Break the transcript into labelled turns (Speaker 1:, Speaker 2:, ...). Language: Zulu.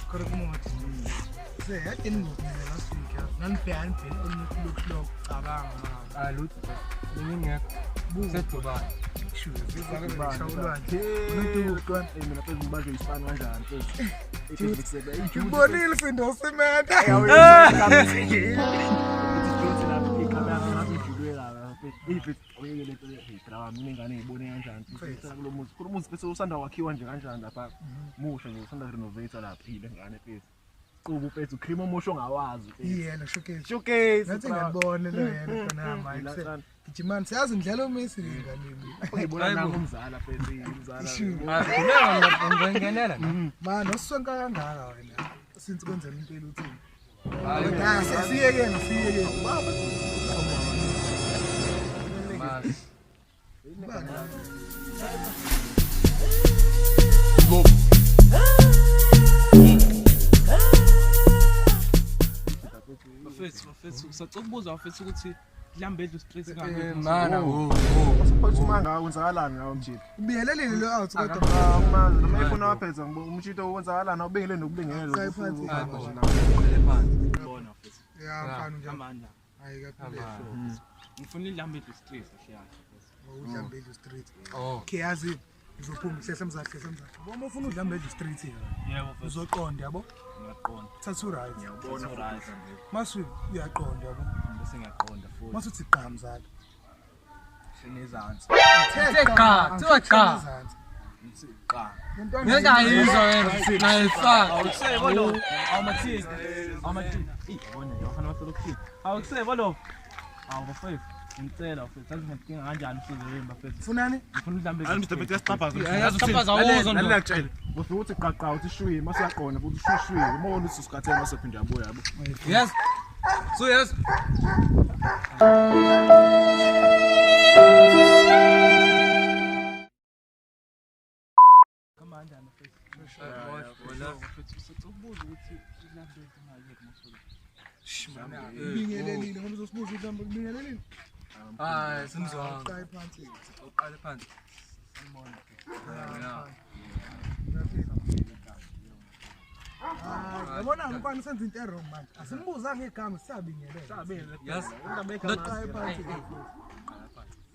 Speaker 1: Correct mo. Say, I didn't know last week. Nan-fan look cabang.
Speaker 2: Lut. Ngingek. Sethuba.
Speaker 1: Sure, Bonil findo sementa.
Speaker 3: usanda wakhiwa nje kanjani lapha musha nje usanda renovate lapha ile ngane phezulu qubu mfethu cream omusho ngawazi
Speaker 1: yena
Speaker 3: showcase
Speaker 1: nathi ngiyabona lo yena khona manje gijimani siyazi indlela uMessi nganini
Speaker 3: uyibona nanga umzala mfethu umzala
Speaker 2: ngenela
Speaker 1: man osonka kangaka wena since kwenzela impilo uthini hayi siyeke baba
Speaker 4: Mfethu usacubuza mfethu ukuthi Lambedlu street kanje
Speaker 2: mana
Speaker 3: usiphatha manga wenzakalani ngawo mjini
Speaker 1: ubiyelelile lo out kodwa
Speaker 3: umazi noma efuna wapheza umshito wenzakalani awubengele nokubingelele
Speaker 1: phansi
Speaker 4: bona mfethu
Speaker 1: ya mfana nje
Speaker 4: amandla
Speaker 1: hayi kaphile
Speaker 4: ngifuna iLambedlu street shaya
Speaker 1: uDlambedlu street kiyazi uzophuma hlehla mzakhe uma ufuna uDlambedlu street
Speaker 4: yebo mfethu
Speaker 1: uzoqonda yabo
Speaker 4: ngiyaqonda
Speaker 1: thatha right
Speaker 4: ngiyabona right
Speaker 1: masu uyaqonda yabo
Speaker 4: bese ngiyaqonda futhi
Speaker 1: masu uthi qa mzala
Speaker 4: sinezansi
Speaker 2: Qa
Speaker 4: ngithi qa
Speaker 2: ngiyayizwa wena nayifaka
Speaker 4: awusebo lo awumathini ibona yofana waselokuthini awusebo lo awufefu ngicela mfethu ngidinga kanjani usizo mfethu
Speaker 1: funani
Speaker 4: ngifuna uDlambedlu
Speaker 3: Mr. Peter Stapper
Speaker 2: yasiphaza wozo ndo
Speaker 3: nalakutshela bese uthi qaqa uthi shwi mase uyaqona futhi shwi umona uthi usikhathela mase phinda yabuya yabo
Speaker 2: yes so yes
Speaker 4: kamanje mfethu mfethu usacubuza ukuthi iLambedlu ngayeke masuku
Speaker 1: bingelelile ngoba uzosibuza uDlambedlu bingelelile
Speaker 2: hayi simzwanga
Speaker 1: uqale phansi
Speaker 2: uqale phansi
Speaker 1: yabona mfana senza into wrong manje asimbuza ngegama sisabingelela
Speaker 2: yes
Speaker 1: uqale phansi
Speaker 2: Qala phansi